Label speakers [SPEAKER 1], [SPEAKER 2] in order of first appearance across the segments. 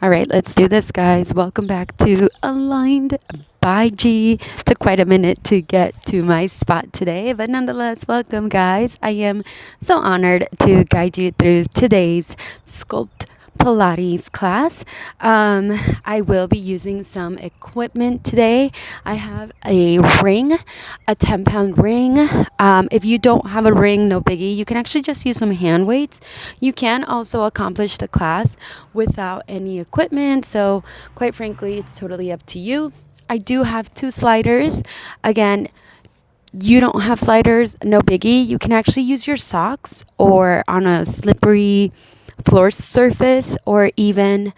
[SPEAKER 1] All right, let's do this, guys. Welcome back to Aligned by G. Took quite a minute to get to my spot today, but nonetheless, welcome, guys. I am so honored to guide you through today's Sculpt Pilates class. I will be using some equipment today. I have a ring, a 10-pound ring. If you don't have a ring, no biggie. You can actually just use some hand weights. You can also accomplish the class without any equipment. So, quite frankly, it's totally up to you. I do have 2 sliders. Again, you don't have sliders, no biggie. You can actually use your socks or on a slippery floor surface or even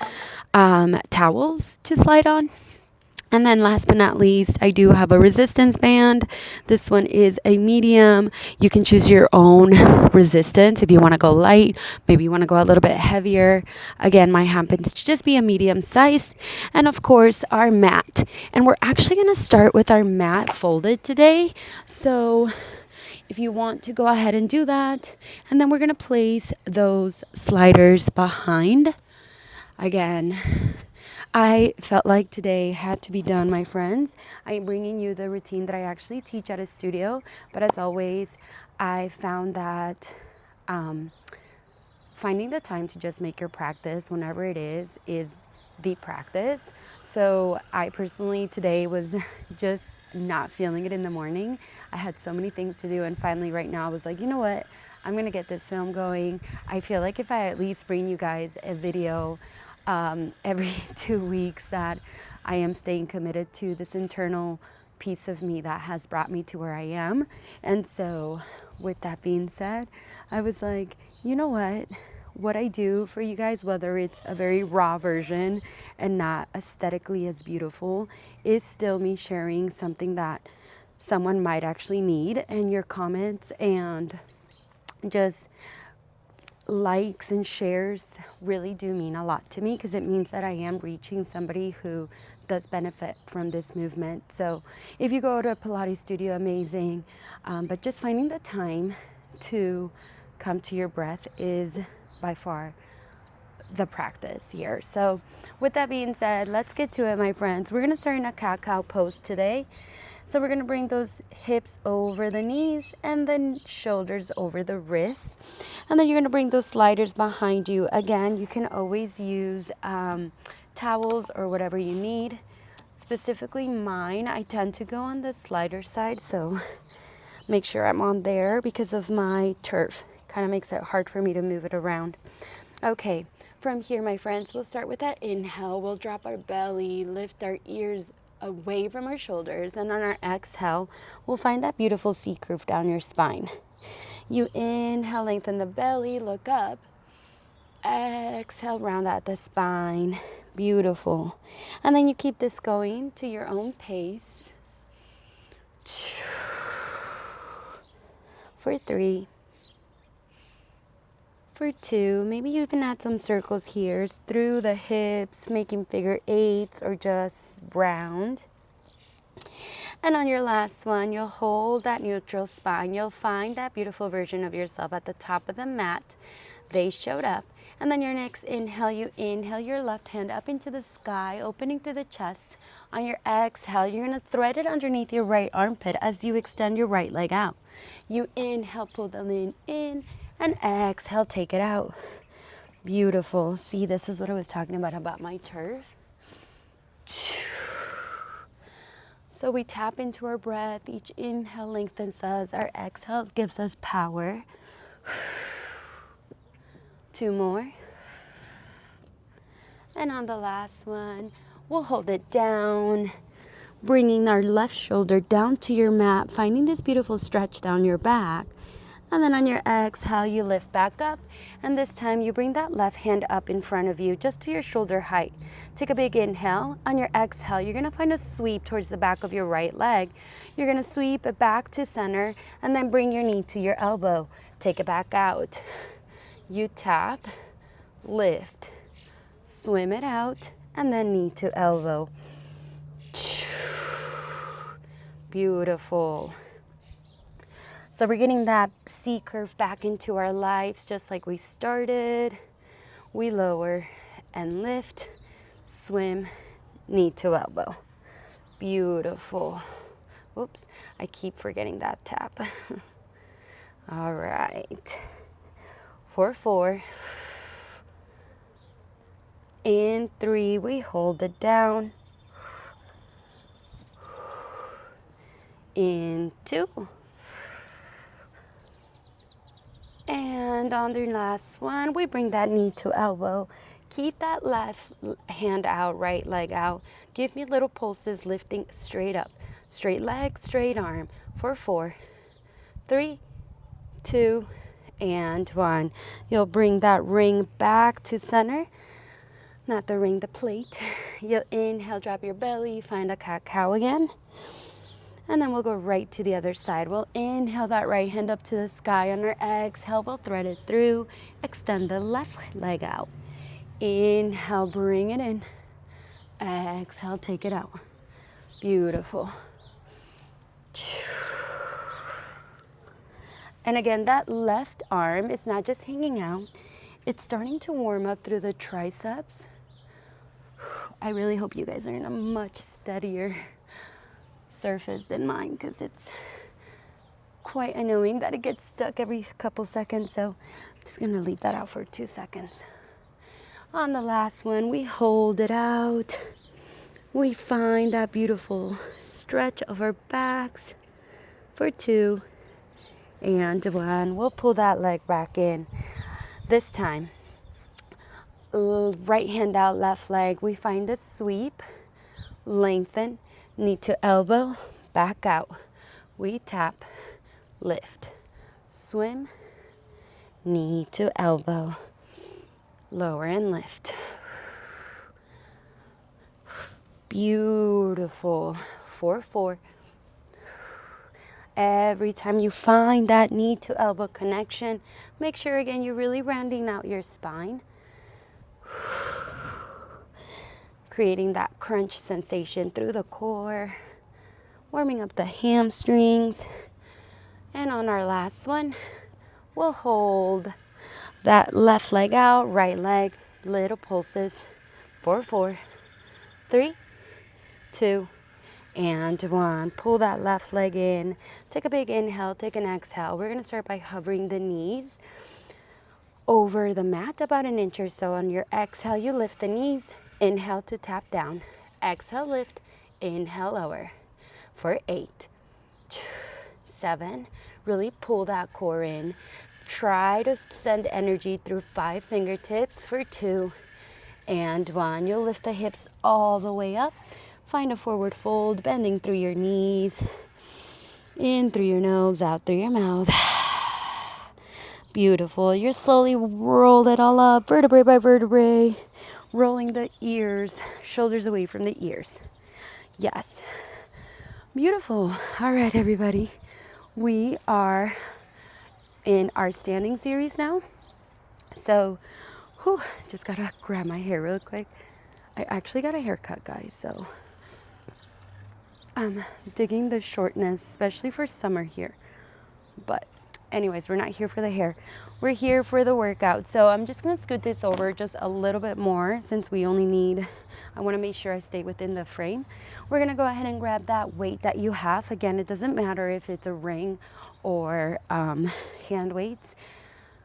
[SPEAKER 1] towels to slide on. And then last but not least, I do have a resistance band. This one is a medium. You can choose your own resistance if you want to go light, maybe you want to go a little bit heavier. Again, mine happens to just be a medium size. And of course, our mat. And we're actually going to start with our mat folded today. So if you want to go ahead and do that, and then we're going to place those sliders behind. Again, I felt like today had to be done, my friends. I'm bringing you the routine that I actually teach at a studio, but as always, I found that finding the time to just make your practice, whenever it is the practice. So I personally today was just not feeling it in the morning. I had so many things to do, and finally right now I was like, you know what? I'm going to get this film going. I feel like if I at least bring you guys a video every 2 weeks, that I am staying committed to this internal piece of me that has brought me to where I am. And so with that being said, I was like, you know what I do for you guys, whether it's a very raw version and not aesthetically as beautiful, is still me sharing something that someone might actually need. And your comments and just likes and shares really do mean a lot to me, because it means that I am reaching somebody who does benefit from this movement. So if you go to a Pilates studio, amazing, but just finding the time to come to your breath is by far the practice here. So with that being said, let's get to it, my friends. We're going to start in a cat-cow pose today. So we're going to bring those hips over the knees and then shoulders over the wrists. And then you're going to bring those sliders behind you. Again, you can always use towels or whatever you need. Specifically mine, I tend to go on the slider side, so make sure I'm on there because of my turf. Kind of makes it hard for me to move it around. Okay, from here, my friends, we'll start with that inhale. We'll drop our belly, lift our ears away from our shoulders, and on our exhale, we'll find that beautiful C curve down your spine. You inhale, lengthen the belly, look up. Exhale, round out the spine. Beautiful. And then you keep this going to your own pace. For 3. For 2, maybe you even add some circles here through the hips, making figure 8s or just round. And on your last one, you'll hold that neutral spine. You'll find that beautiful version of yourself at the top of the mat. They showed up. And then your next inhale, you inhale your left hand up into the sky, opening through the chest. On your exhale, you're going to thread it underneath your right armpit as you extend your right leg out. You inhale, pull the leg in, and exhale, take it out. Beautiful. See, this is what I was talking about my turf. So we tap into our breath. Each inhale lengthens us. Our exhale gives us power. 2 more. And on the last one, we'll hold it down, bringing our left shoulder down to your mat, finding this beautiful stretch down your back. And then on your exhale, you lift back up. And this time you bring that left hand up in front of you, just to your shoulder height. Take a big inhale. On your exhale, you're going to find a sweep towards the back of your right leg. You're going to sweep it back to center and then bring your knee to your elbow. Take it back out. You tap, lift, swim it out, and then knee to elbow. Beautiful. So we're getting that C curve back into our lives just like we started. We lower and lift swim, knee to elbow. Beautiful. Oops, I keep forgetting that tap. All right. For 4. In 3, we hold it down. In 2. And on the last one, we bring that knee to elbow. Keep that left hand out, right leg out. Give me little pulses, lifting straight up. Straight leg, straight arm. For 4, 3, 2, and 1. You'll bring that ring back to center. Not the ring, the plate. You'll inhale, drop your belly, find a cat-cow again. And then we'll go right to the other side. We'll inhale that right hand up to the sky. On our exhale, we'll thread it through. Extend the left leg out. Inhale, bring it in. Exhale, take it out. Beautiful. And again, that left arm is not just hanging out. It's starting to warm up through the triceps. I really hope you guys are in a much steadier surface than mine, because it's quite annoying that it gets stuck every couple seconds. So I'm just going to leave that out for 2 seconds. On the last one, we hold it out. We find that beautiful stretch of our backs for 2 and 1. We'll pull that leg back in. This time, right hand out, left leg. We find the sweep, lengthen, knee to elbow, back out. We tap, lift, swim, knee to elbow, lower and lift. Beautiful. For 4. Every time you find that knee to elbow connection, make sure again you're really rounding out your spine. Creating that crunch sensation through the core, warming up the hamstrings. And on our last one, we'll hold that left leg out, right leg, little pulses. For 4, 3, 2, and 1. Pull that left leg in. Take a big inhale, take an exhale. We're going to start by hovering the knees over the mat about an inch or so. On your exhale, you lift the knees. Inhale to tap down. Exhale, lift. Inhale, lower. For 8, 7. Really pull that core in. Try to send energy through 5 fingertips. For 2 and 1. You'll lift the hips all the way up. Find a forward fold, bending through your knees. In through your nose, out through your mouth. Beautiful. You're slowly roll it all up, vertebrae by vertebrae. Rolling the ears, shoulders away from the ears. Yes. Beautiful. All right, everybody. We are in our standing series now. So, just gotta grab my hair real quick. I actually got a haircut, guys, so I'm digging the shortness, especially for summer here. But anyways, we're not here for the hair. We're here for the workout. So I'm just going to scoot this over just a little bit more, since we only need, I want to make sure I stay within the frame. We're going to go ahead and grab that weight that you have. Again, it doesn't matter if it's a ring or hand weights.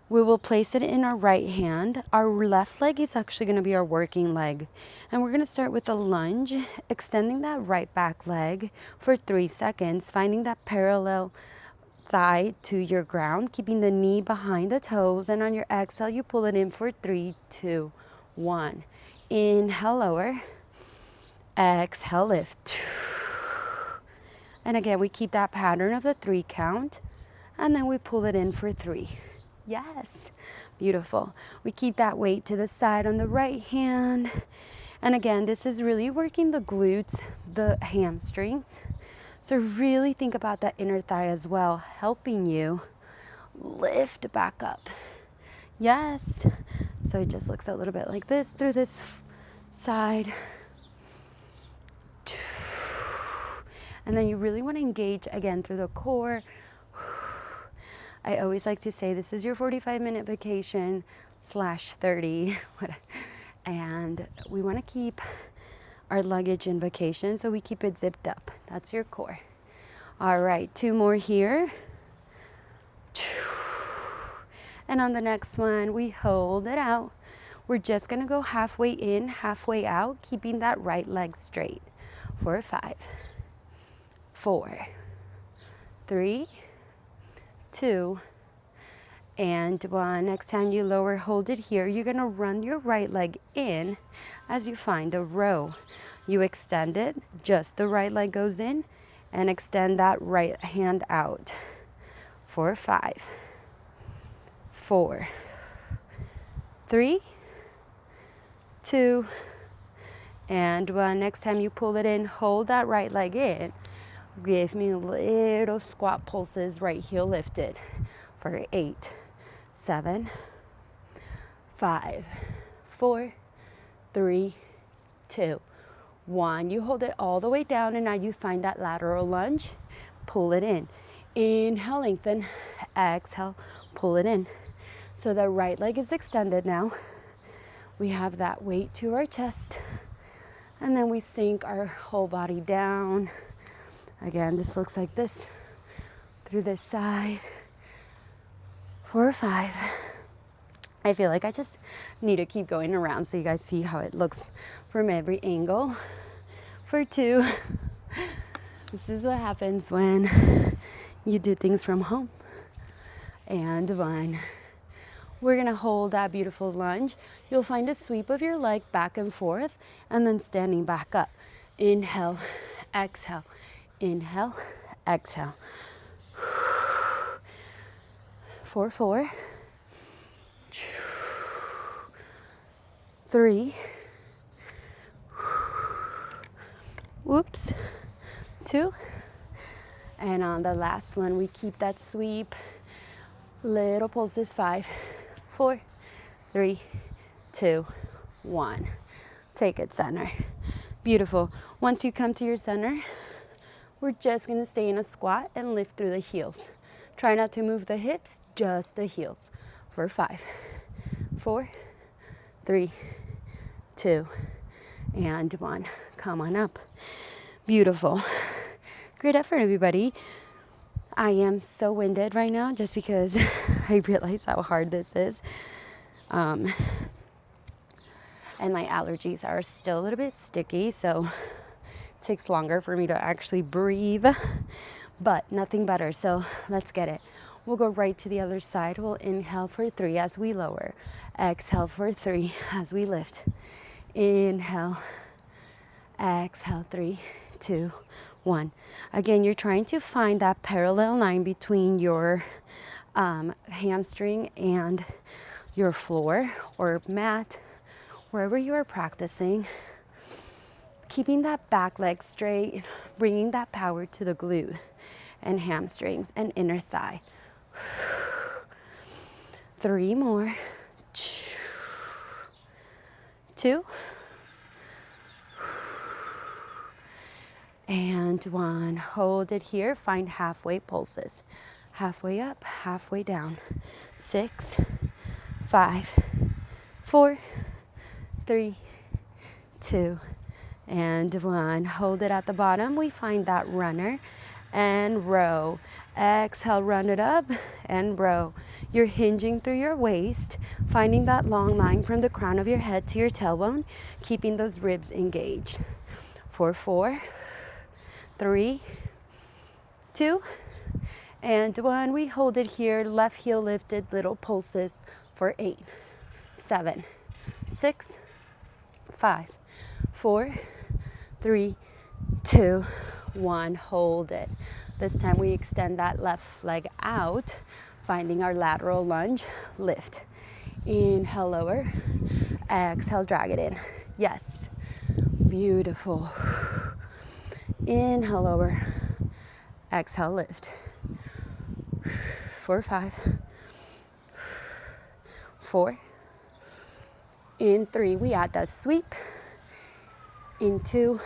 [SPEAKER 1] We will place it in our right hand. Our left leg is actually going to be our working leg. And we're going to start with a lunge, extending that right back leg for 3 seconds, finding that parallel thigh to your ground, keeping the knee behind the toes. And on your exhale, you pull it in for 3, 2, 1. Inhale, lower. Exhale, lift. And again, we keep that pattern of the 3 count. And then we pull it in for 3. Yes, beautiful. We keep that weight to the side on the right hand. And again, this is really working the glutes, the hamstrings. So really think about that inner thigh as well, helping you lift back up. Yes. So it just looks a little bit like this through this side. And then you really want to engage again through the core. I always like to say this is your 45-minute vacation /30. And we want to keep our luggage in vacation, so we keep it zipped up. That's your core. All right, 2 more here. And on the next one, we hold it out. We're just gonna go halfway in, halfway out, keeping that right leg straight. 4, 5, 4, 3, 2, and 1. Next time you lower, hold it here. You're gonna run your right leg in as you find a row. You extend it, just the right leg goes in, and extend that right hand out. 4, 5, 4, 3, 2, and 1. Next time you pull it in, hold that right leg in. Give me little squat pulses, right heel lifted, for 8, 7, 5, 4, 3, 2, 1. You hold it all the way down, and now you find that lateral lunge. Pull it in. Inhale, lengthen. Exhale, pull it in. So the right leg is extended now. We have that weight to our chest, and then we sink our whole body down. Again, this looks like this through this side. 4, 5. I feel like I just need to keep going around so you guys see how it looks from every angle. For 2. This is what happens when you do things from home. And 1. We're gonna hold that beautiful lunge. You'll find a sweep of your leg back and forth, and then standing back up. Inhale, exhale, inhale, exhale. 4, 4, 3, whoops, 2, and on the last one, we keep that sweep. Little pulses, 5, 4, 3, 2, 1. Take it center. Beautiful. Once you come to your center, we're just gonna stay in a squat and lift through the heels. Try not to move the hips, just the heels. For 5, 4, 3, 2, and 1. Come on up. Beautiful. Great effort, everybody. I am so winded right now just because I realize how hard this is. And my allergies are still a little bit sticky, so it takes longer for me to actually breathe, but nothing better. So let's get it. We'll go right to the other side. We'll inhale for 3 as we lower. Exhale for 3 as we lift. Inhale, exhale, 3, 2, 1. Again, you're trying to find that parallel line between your hamstring and your floor or mat, wherever you are practicing. Keeping that back leg straight, bringing that power to the glute and hamstrings and inner thigh. 3 more. 2. And 1. Hold it here. Find halfway pulses. Halfway up, halfway down. 6, 5, 4, 3, 2, and 1. Hold it at the bottom. We find that runner and row. Exhale, run it up and row. You're hinging through your waist, finding that long line from the crown of your head to your tailbone, keeping those ribs engaged. For 4, 3, 2, and 1. We hold it here. Left heel lifted, little pulses for 8, 7, 6, 5, 4, 3, 2, 1. Hold it. This time we extend that left leg out, finding our lateral lunge. Lift. Inhale, lower. Exhale, drag it in. Yes. Beautiful. Inhale, lower. Exhale, lift. 4, 5, 4. In 3, we add that sweep. In 2,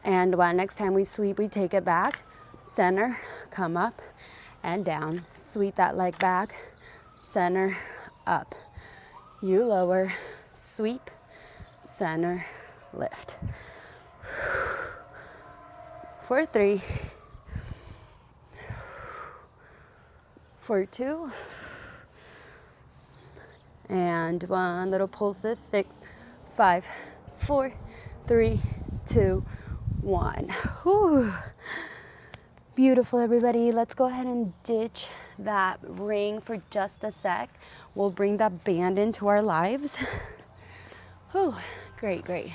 [SPEAKER 1] and 1. Next time we sweep, we take it back. Center, come up and down. Sweep that leg back. Center, up. You lower. sweep, center, lift. For 3, for 2, and 1. Little pulses. 6, 5, 4, 3, 2, 1. Whew. Beautiful, everybody. Let's go ahead and ditch that ring for just a sec. We'll bring that band into our lives. Whew. Great, great.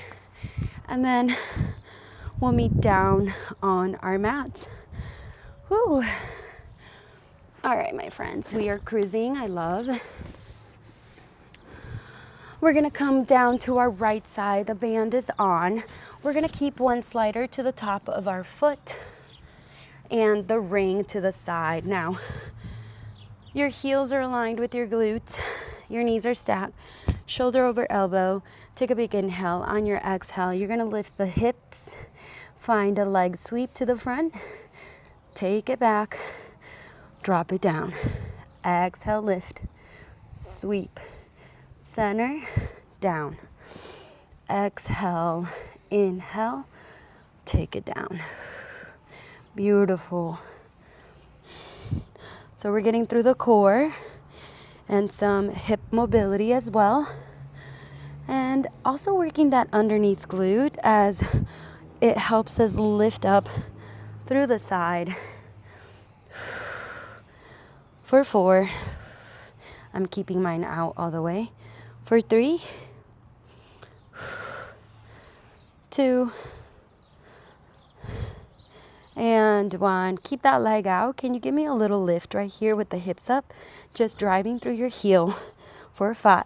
[SPEAKER 1] And then we'll meet down on our mats. Whew. All right, my friends, we are cruising. I love. We're gonna come down to our right side. The band is on. We're gonna keep one slider to the top of our foot and the ring to the side. Now, your heels are aligned with your glutes. Your knees are stacked, shoulder over elbow. Take a big inhale. On your exhale, you're gonna lift the hips, find a leg sweep to the front, take it back, drop it down. Exhale, lift, sweep, center, down. Exhale, inhale, take it down. Beautiful. So we're getting through the core and some hip mobility as well. And also working that underneath glute as it helps us lift up through the side. For 4, I'm keeping mine out all the way. For 3, 2, and 1. Keep that leg out. Can you give me a little lift right here with the hips up? Just driving through your heel. For 5,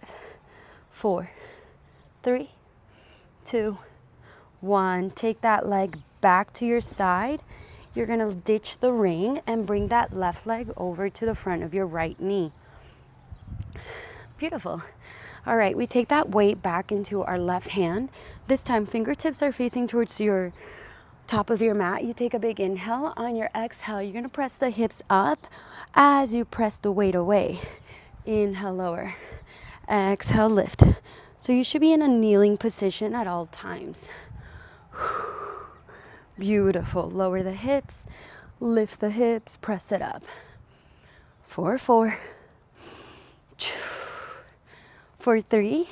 [SPEAKER 1] 4, 3, 2, 1. Take that leg back to your side. You're gonna ditch the ring and bring that left leg over to the front of your right knee. Beautiful. All right, we take that weight back into our left hand. This time, fingertips are facing towards your top of your mat. You take a big inhale. On your exhale, you're gonna press the hips up as you press the weight away. Inhale, lower. Exhale, lift. So you should be in a kneeling position at all times. Beautiful. Lower the hips, lift the hips, press it up. For 4. For 3.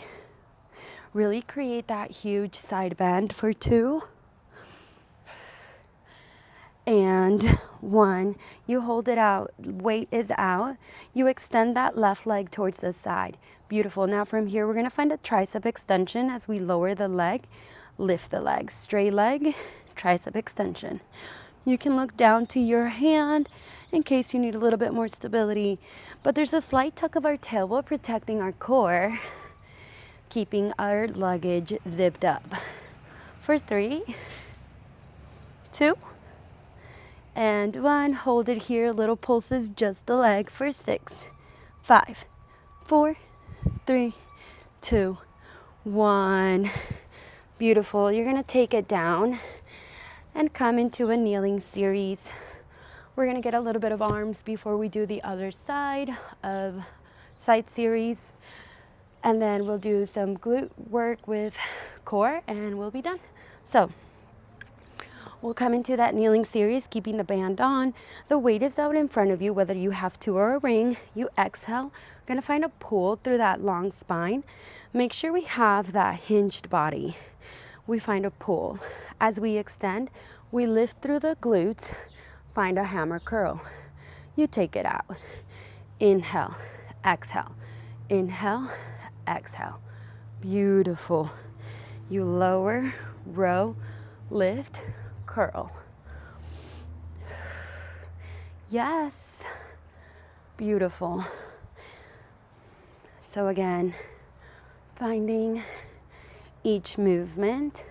[SPEAKER 1] Really create that huge side bend. For 2. And 1. You hold it out. Weight is out. You extend that left leg towards the side. Beautiful. Now from here, we're going to find a tricep extension as we lower the leg, lift the leg. Straight leg, tricep extension. You can look down to your hand in case you need a little bit more stability. But there's a slight tuck of our tailbone protecting our core, keeping our luggage zipped up. For 3, 2, and 1. Hold it here. Little pulses, just the leg. For 6, 5, 4, 3, 2, 1. Beautiful. You're going to take it down and come into a kneeling series. We're going to get a little bit of arms before we do the other side of side series. And then we'll do some glute work with core and we'll be done. So we'll come into that kneeling series, keeping the band on. The weight is out in front of you, whether you have 2 or a ring. You exhale. We're going to find a pull through that long spine. Make sure we have that hinged body. We find a pull. As we extend, we lift through the glutes, find a hammer curl. You take it out. Inhale, exhale. Inhale, exhale. Beautiful. You lower, row, lift, curl. Yes. Beautiful. So again, finding each movement,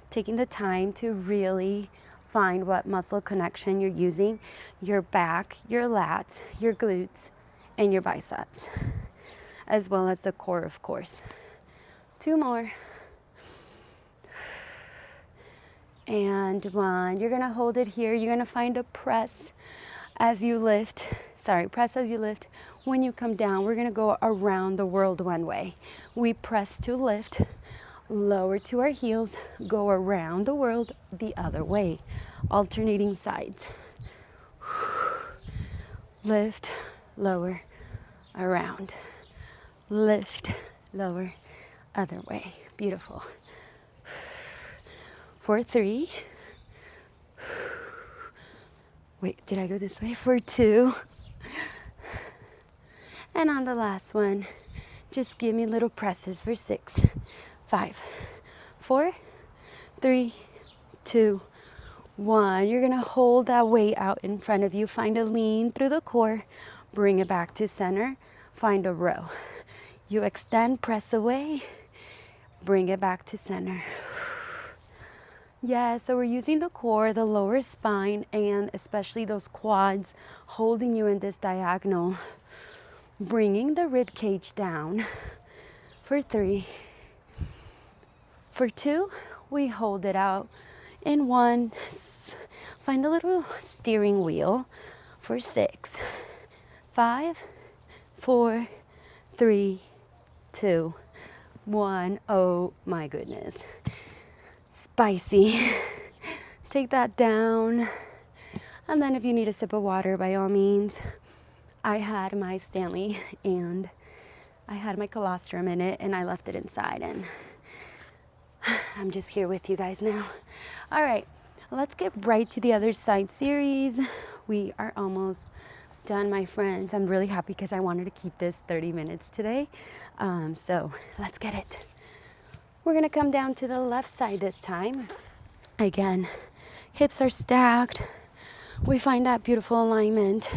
[SPEAKER 1] taking the time to really find what muscle connection you're using, your back, your lats, your glutes, and your biceps, as well as the core, of course. 2 more. And 1. You're going to hold it here. You're going to find a press as you lift, press as you lift. When you come down, we're gonna go around the world one way. We press to lift, lower to our heels, go around the world the other way, alternating sides. Lift, lower, around. Lift, lower, other way. Beautiful. For 3. Wait, did I go this way? For 2. And on the last one, just give me little presses for 6, 5, 4, 3, 2, 1. You're gonna hold that weight out in front of you. Find a lean through the core. Bring it back to center. Find a row. You extend, press away. Bring it back to center. Yeah, so we're using the core, the lower spine, and especially those quads holding you in this diagonal. Bringing the rib cage down. For 3. For 2, we hold it out. In 1, find a little steering wheel. For 6, 5, 4, 3, 2, 1. Oh my goodness. Spicy. Take that down. And then if you need a sip of water, by all means. I had my Stanley and I had my colostrum in it and I left it inside, and I'm just here with you guys now. All right, let's get right to the other side series. We are almost done, my friends. I'm really happy because I wanted to keep this 30 minutes today. So let's get it. We're gonna come down to the left side this time. Again, hips are stacked. We find that beautiful alignment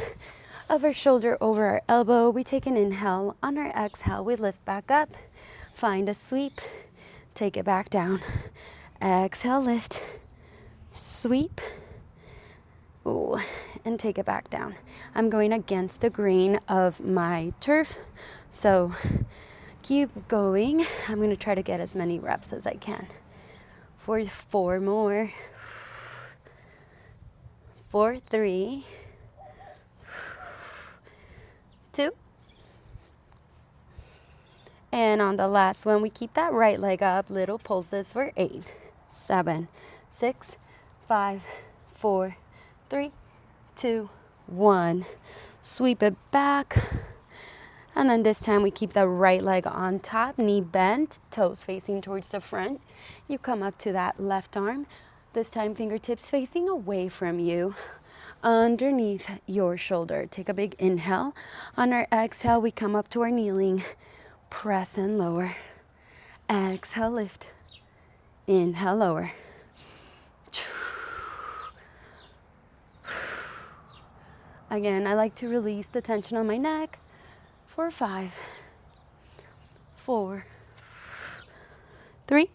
[SPEAKER 1] of our shoulder over our elbow. We take an inhale. On our exhale, we lift back up. Find a sweep. Take it back down. Exhale, lift. Sweep. Ooh, and take it back down. I'm going against the grain of my turf, so keep going. I'm going to try to get as many reps as I can. For 4 more. For 3. 2. And on the last one, we keep that right leg up, little pulses for 8, 7, 6, 5, 4, 3, 2, 1. Sweep it back. And then this time we keep the right leg on top, knee bent, toes facing towards the front. You come up to that left arm. This time fingertips facing away from you, underneath your shoulder. Take a big inhale. On our exhale, we come up to our kneeling. Press and lower. Exhale, lift. Inhale, lower. Again, I like to release the tension on my neck. For 5, 4, 3,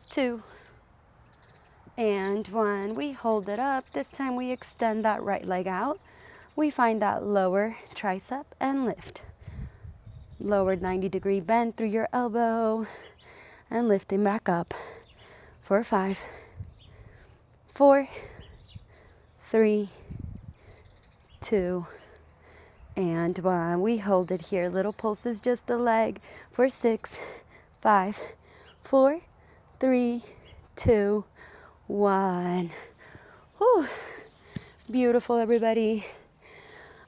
[SPEAKER 1] 2, and 1. We hold it up. This time we extend that right leg out. We find that lower tricep and lift. Lower 90-degree bend through your elbow and lifting back up. For 5, 4, 3, 2, and 1. We hold it here. Little pulses, just the leg. For 6, 5, 4, 3, 2, 1. Whew. Beautiful, everybody.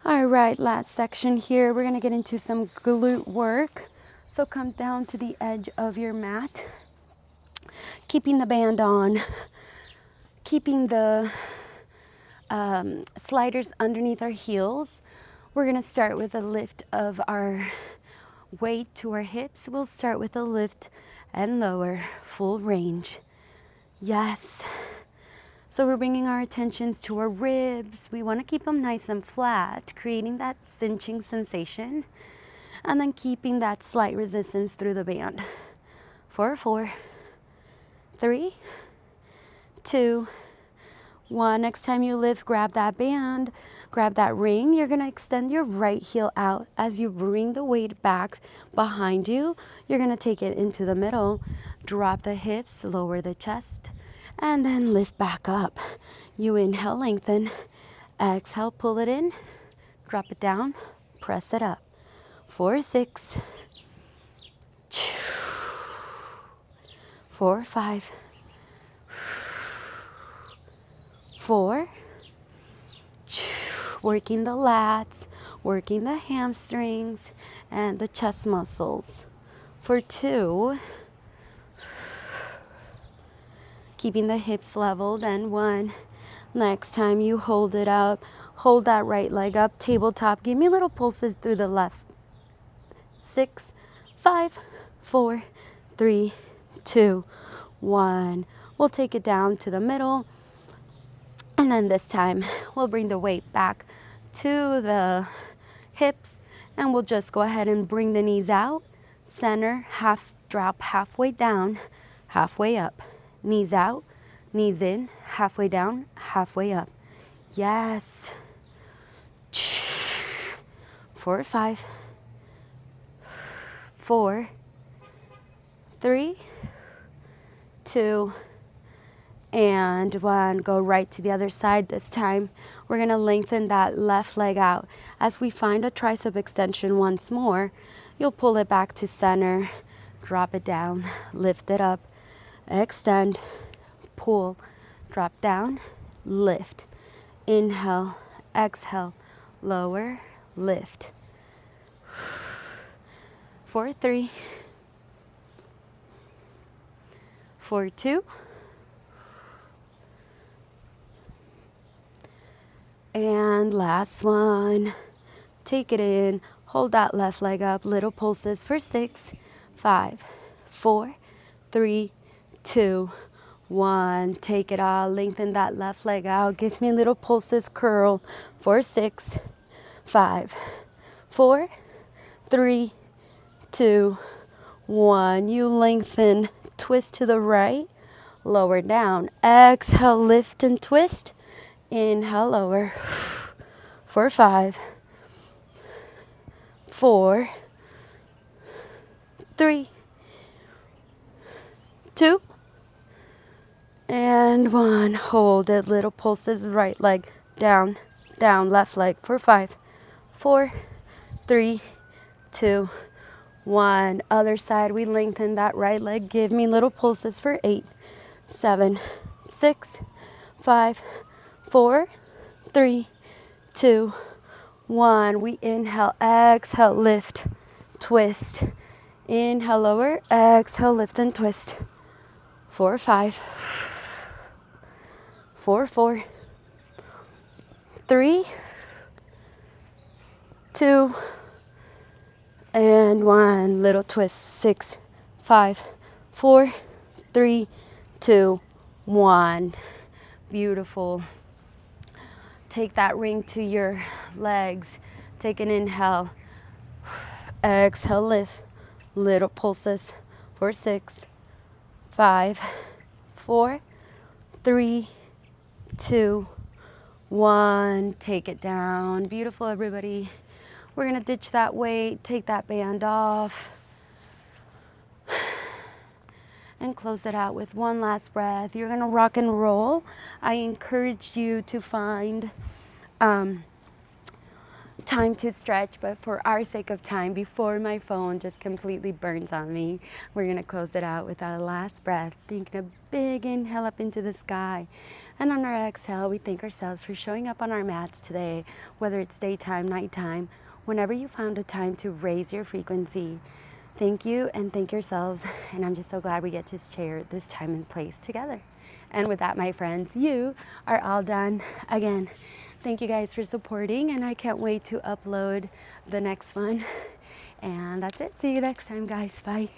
[SPEAKER 1] All right, last section here. We're going to get into some glute work. So come down to the edge of your mat, keeping the band on, keeping the sliders underneath our heels. We're going to start with a lift of our weight to our hips. We'll start with a lift and lower, full range. Yes. So we're bringing our attentions to our ribs. We want to keep them nice and flat, creating that cinching sensation, and then keeping that slight resistance through the band. For 4, 3, 2, 1. Next time you lift, grab that band, grab that ring. You're going to extend your right heel out as you bring the weight back behind you. You're going to take it into the middle, drop the hips, lower the chest, and then lift back up. You inhale, lengthen. Exhale, pull it in. Drop it down. Press it up. 4, 6. 4, 5. 4. Working the lats, working the hamstrings and the chest muscles. For 2. Keeping the hips leveled, and 1. Next time you hold it up, hold that right leg up, tabletop. Give me little pulses through the left. 6, 5, 4, 3, 2, 1. We'll take it down to the middle. And then this time, we'll bring the weight back to the hips, and we'll just go ahead and bring the knees out. Center, drop halfway down, halfway up. Knees out, knees in, halfway down, halfway up. Yes. 4, 5, 4, 3, 2, and 1. Go right to the other side. This time, we're going to lengthen that left leg out. As we find a tricep extension once more, you'll pull it back to center, drop it down, lift it up, extend, pull, drop down, lift. Inhale, exhale, lower, lift. 4, 3, 4, 2, and last one. Take it in, hold that left leg up, little pulses for 6, 5, 4, 3, 2, 1. Take it all, lengthen that left leg out. Give me little pulses, curl for 6, 5, 4, 3, 2, 1. You lengthen, twist to the right, lower down. Exhale, lift and twist. Inhale, lower. 4, 5, 4, 3, 2, and 1. Hold it. Little pulses. Right leg down, down. Left leg for 5, 4, 3, 2, 1. Other side. We lengthen that right leg. Give me little pulses for 8, 7, 6, 5, 4, 3, 2, 1. We inhale, exhale, lift, twist. Inhale, lower, exhale, lift and twist. 4, 5, 4, 4, 3, 2, and 1. Little twist. 6, 5, 4, 3, 2, 1. Beautiful. Take that ring to your legs. Take an inhale. Exhale, lift. Little pulses for 6, 5, 4, 3, 2, 1. Take it down. Beautiful, everybody. We're going to ditch that weight. Take that band off. And close it out with one last breath. You're going to rock and roll. I encourage you to find time to stretch, but for our sake of time, before my phone just completely burns on me, we're going to close it out with our last breath, taking a big inhale up into the sky. And on our exhale, we thank ourselves for showing up on our mats today, whether it's daytime, nighttime, whenever you found a time to raise your frequency. Thank you and thank yourselves. And I'm just so glad we get to share this time and place together. And with that, my friends, you are all done. Again, thank you guys for supporting, and I can't wait to upload the next one. And that's it. See you next time, guys. Bye.